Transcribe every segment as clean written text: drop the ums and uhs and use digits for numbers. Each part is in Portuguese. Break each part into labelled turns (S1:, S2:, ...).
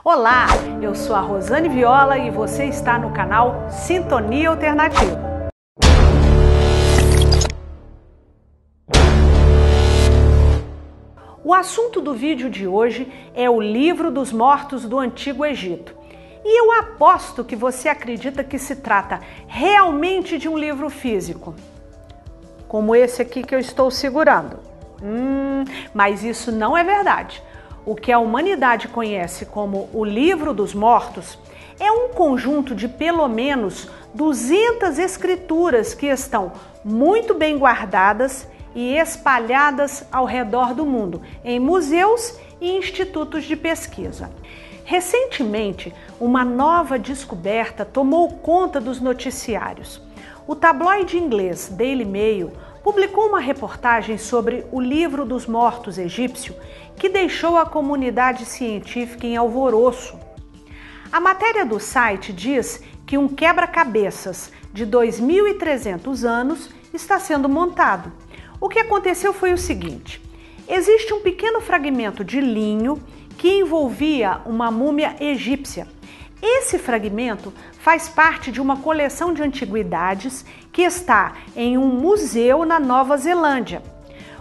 S1: Olá, eu sou a Rosane Viola e você está no canal Sintonia Alternativa. O assunto do vídeo de hoje é o Livro dos Mortos do Antigo Egito. E eu aposto que você acredita que se trata realmente de um livro físico, como esse aqui que eu estou segurando. Mas isso não é verdade. O que a humanidade conhece como o Livro dos Mortos é um conjunto de pelo menos 200 escrituras que estão muito bem guardadas e espalhadas ao redor do mundo, em museus e institutos de pesquisa. Recentemente, uma nova descoberta tomou conta dos noticiários. O tabloide inglês Daily Mail publicou uma reportagem sobre o Livro dos Mortos egípcio que deixou a comunidade científica em alvoroço. A matéria do site diz que um quebra-cabeças de 2.300 anos está sendo montado. O que aconteceu foi o seguinte: existe um pequeno fragmento de linho que envolvia uma múmia egípcia. Esse fragmento faz parte de uma coleção de antiguidades que está em um museu na Nova Zelândia.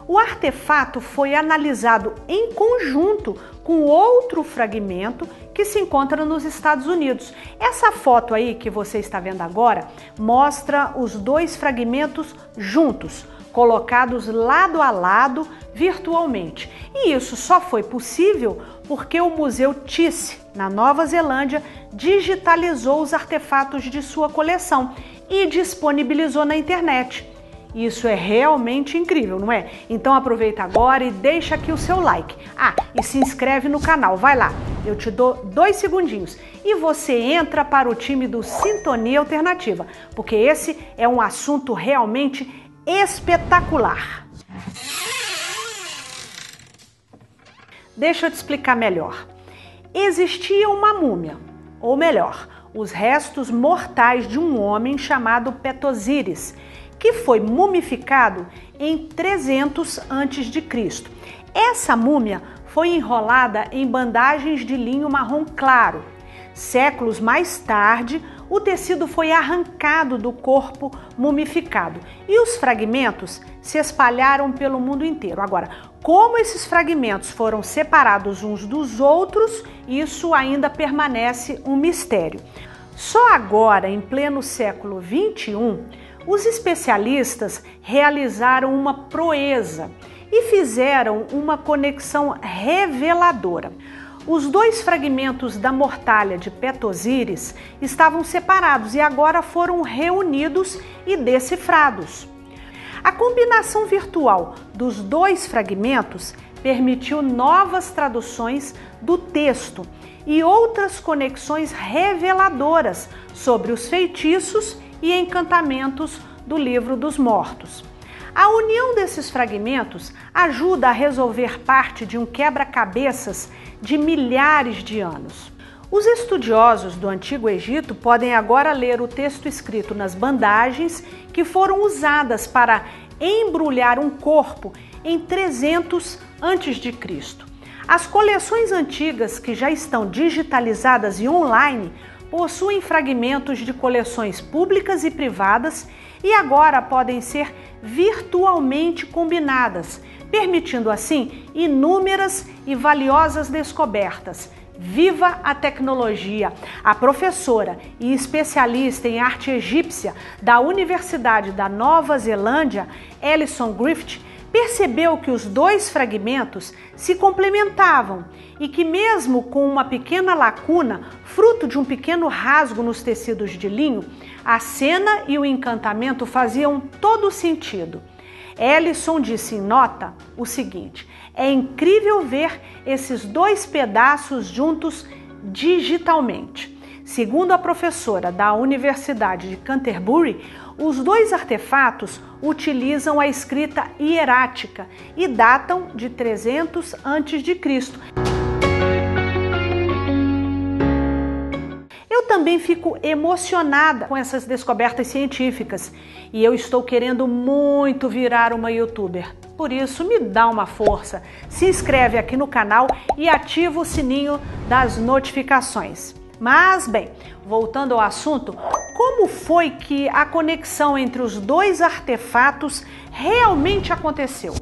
S1: O artefato foi analisado em conjunto com outro fragmento que se encontra nos Estados Unidos. Essa foto aí que você está vendo agora mostra os dois fragmentos juntos, colocados lado a lado virtualmente. E isso só foi possível porque o Museu Tice, na Nova Zelândia, digitalizou os artefatos de sua coleção e disponibilizou na internet. Isso é realmente incrível, não é? Então aproveita agora e deixa aqui o seu like. E se inscreve no canal, vai lá. Eu te dou 2 segundinhos e você entra para o time do Sintonia Alternativa, porque esse é um assunto realmente espetacular. Deixa eu te explicar melhor. Existia uma múmia, ou melhor, os restos mortais de um homem chamado Petosiris, que foi mumificado em 300 a.C. Essa múmia foi enrolada em bandagens de linho marrom claro. Séculos mais tarde, o tecido foi arrancado do corpo mumificado e os fragmentos se espalharam pelo mundo inteiro. Agora, como esses fragmentos foram separados uns dos outros, isso ainda permanece um mistério. Só agora, em pleno século XXI, os especialistas realizaram uma proeza e fizeram uma conexão reveladora. Os dois fragmentos da mortalha de Petosiris estavam separados e agora foram reunidos e decifrados. A combinação virtual dos dois fragmentos permitiu novas traduções do texto e outras conexões reveladoras sobre os feitiços e encantamentos do Livro dos Mortos. A união desses fragmentos ajuda a resolver parte de um quebra-cabeças de milhares de anos. Os estudiosos do Antigo Egito podem agora ler o texto escrito nas bandagens que foram usadas para embrulhar um corpo em 300 a.C. As coleções antigas que já estão digitalizadas e online possuem fragmentos de coleções públicas e privadas e agora podem ser virtualmente combinadas, permitindo assim inúmeras e valiosas descobertas. Viva a tecnologia! A professora e especialista em arte egípcia da Universidade da Nova Zelândia, Alison Griffith, percebeu que os dois fragmentos se complementavam e que mesmo com uma pequena lacuna, fruto de um pequeno rasgo nos tecidos de linho, a cena e o encantamento faziam todo sentido. Alison disse em nota o seguinte: é incrível ver esses dois pedaços juntos digitalmente. Segundo a professora da Universidade de Canterbury, os dois artefatos utilizam a escrita hierática e datam de 300 a.C. Eu também fico emocionada com essas descobertas científicas e eu estou querendo muito virar uma youtuber. Por isso, me dá uma força, se inscreve aqui no canal e ativa o sininho das notificações. Mas, bem, voltando ao assunto, como foi que a conexão entre os dois artefatos realmente aconteceu?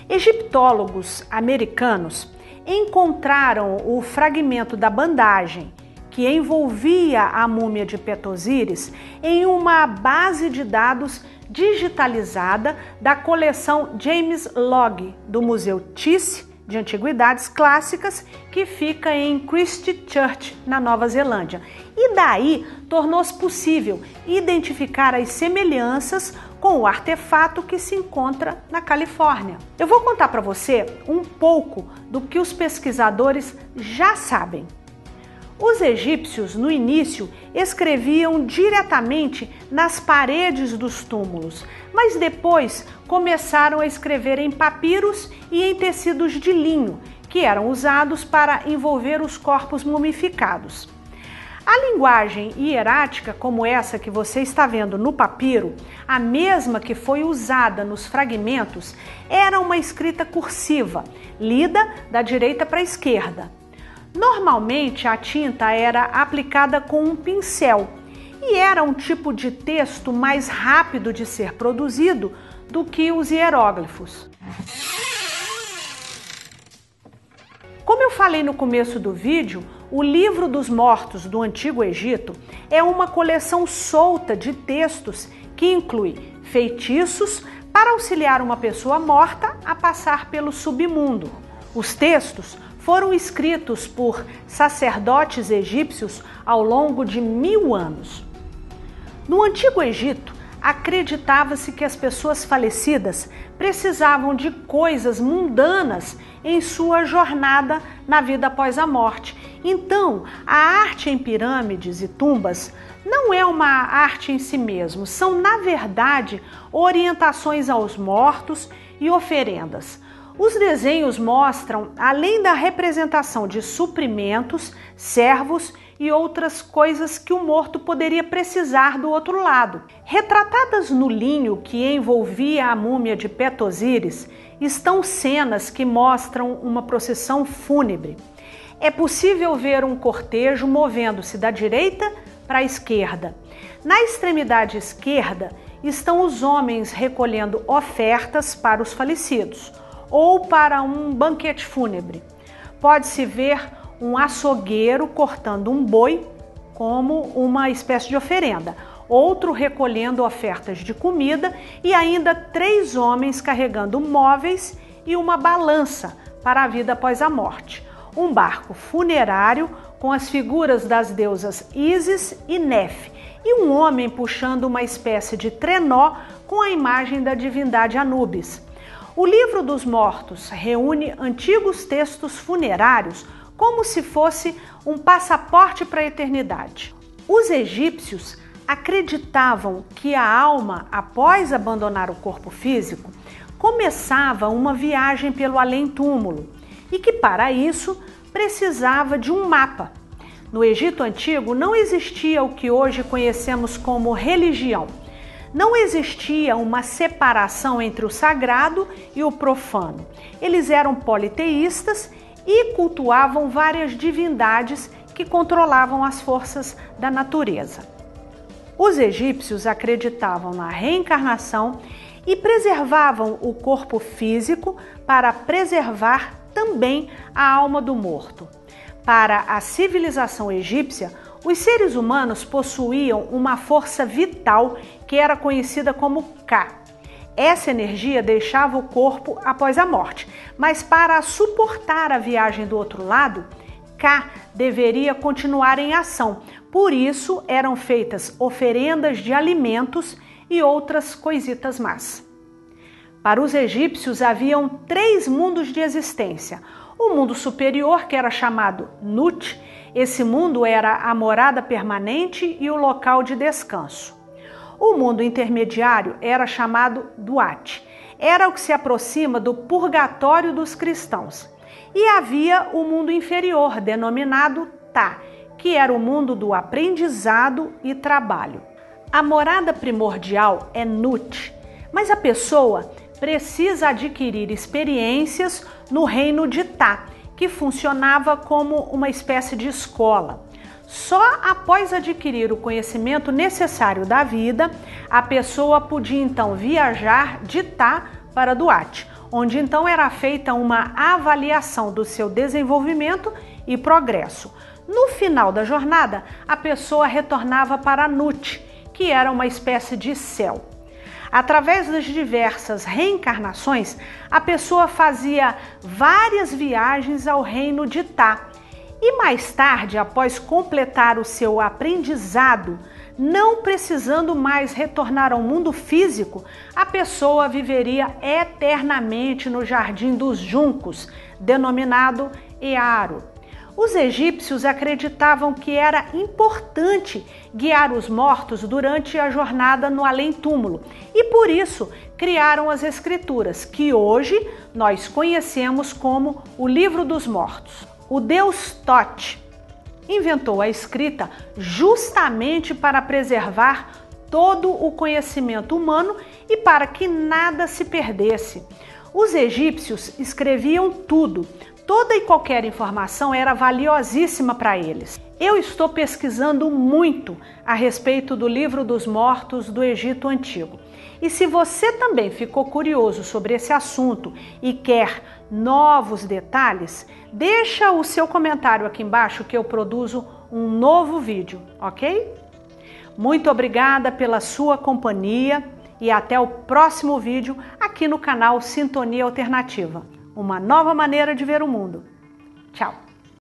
S1: Egiptólogos americanos encontraram o fragmento da bandagem que envolvia a múmia de Pet-Osiris em uma base de dados digitalizada da coleção James Logue do Museu Thyssen de Antiguidades Clássicas, que fica em Christchurch, na Nova Zelândia. E daí tornou-se possível identificar as semelhanças com o artefato que se encontra na Califórnia. Eu vou contar para você um pouco do que os pesquisadores já sabem. Os egípcios, no início, escreviam diretamente nas paredes dos túmulos, mas depois começaram a escrever em papiros e em tecidos de linho, que eram usados para envolver os corpos mumificados. A linguagem hierática, como essa que você está vendo no papiro, a mesma que foi usada nos fragmentos, era uma escrita cursiva, lida da direita para a esquerda. Normalmente a tinta era aplicada com um pincel e era um tipo de texto mais rápido de ser produzido do que os hieróglifos. Como eu falei no começo do vídeo, o Livro dos Mortos do Antigo Egito é uma coleção solta de textos que inclui feitiços para auxiliar uma pessoa morta a passar pelo submundo. Os textos foram escritos por sacerdotes egípcios ao longo de 1000 anos. No Antigo Egito, acreditava-se que as pessoas falecidas precisavam de coisas mundanas em sua jornada na vida após a morte. Então, a arte em pirâmides e tumbas não é uma arte em si mesmo, são, na verdade, orientações aos mortos e oferendas. Os desenhos mostram, além da representação de suprimentos, servos e outras coisas que o morto poderia precisar do outro lado. Retratadas no linho que envolvia a múmia de Pet-Osiris, estão cenas que mostram uma procissão fúnebre. É possível ver um cortejo movendo-se da direita para a esquerda. Na extremidade esquerda estão os homens recolhendo ofertas para os falecidos, ou para um banquete fúnebre. Pode-se ver um açougueiro cortando um boi como uma espécie de oferenda, outro recolhendo ofertas de comida e ainda 3 homens carregando móveis e uma balança para a vida após a morte. Um barco funerário com as figuras das deusas Ísis e Nef e um homem puxando uma espécie de trenó com a imagem da divindade Anubis. O Livro dos Mortos reúne antigos textos funerários como se fosse um passaporte para a eternidade. Os egípcios acreditavam que a alma, após abandonar o corpo físico, começava uma viagem pelo além-túmulo e que, para isso, precisava de um mapa. No Egito Antigo não existia o que hoje conhecemos como religião. Não existia uma separação entre o sagrado e o profano. Eles eram politeístas e cultuavam várias divindades que controlavam as forças da natureza. Os egípcios acreditavam na reencarnação e preservavam o corpo físico para preservar também a alma do morto. Para a civilização egípcia, os seres humanos possuíam uma força vital que era conhecida como Ka. Essa energia deixava o corpo após a morte, mas para suportar a viagem do outro lado, Ka deveria continuar em ação. Por isso eram feitas oferendas de alimentos e outras coisitas más. Para os egípcios haviam 3 mundos de existência. O mundo superior, que era chamado Nut, esse mundo era a morada permanente e o local de descanso. O mundo intermediário era chamado Duat, era o que se aproxima do purgatório dos cristãos. E havia o mundo inferior, denominado Ta, que era o mundo do aprendizado e trabalho. A morada primordial é Nut, mas a pessoa precisa adquirir experiências no reino de Tá, que funcionava como uma espécie de escola. Só após adquirir o conhecimento necessário da vida, a pessoa podia então viajar de Tá para Duat, onde então era feita uma avaliação do seu desenvolvimento e progresso. No final da jornada, a pessoa retornava para Nut, que era uma espécie de céu. Através das diversas reencarnações, a pessoa fazia várias viagens ao reino de Tá. E mais tarde, após completar o seu aprendizado, não precisando mais retornar ao mundo físico, a pessoa viveria eternamente no Jardim dos Juncos, denominado Earo. Os egípcios acreditavam que era importante guiar os mortos durante a jornada no além-túmulo e, por isso, criaram as Escrituras, que hoje nós conhecemos como o Livro dos Mortos. O deus Thoth inventou a escrita justamente para preservar todo o conhecimento humano e para que nada se perdesse. Os egípcios escreviam tudo. Toda e qualquer informação era valiosíssima para eles. Eu estou pesquisando muito a respeito do Livro dos Mortos do Egito Antigo. E se você também ficou curioso sobre esse assunto e quer novos detalhes, deixa o seu comentário aqui embaixo que eu produzo um novo vídeo, ok? Muito obrigada pela sua companhia e até o próximo vídeo aqui no canal Sintonia Alternativa. Uma nova maneira de ver o mundo. Tchau!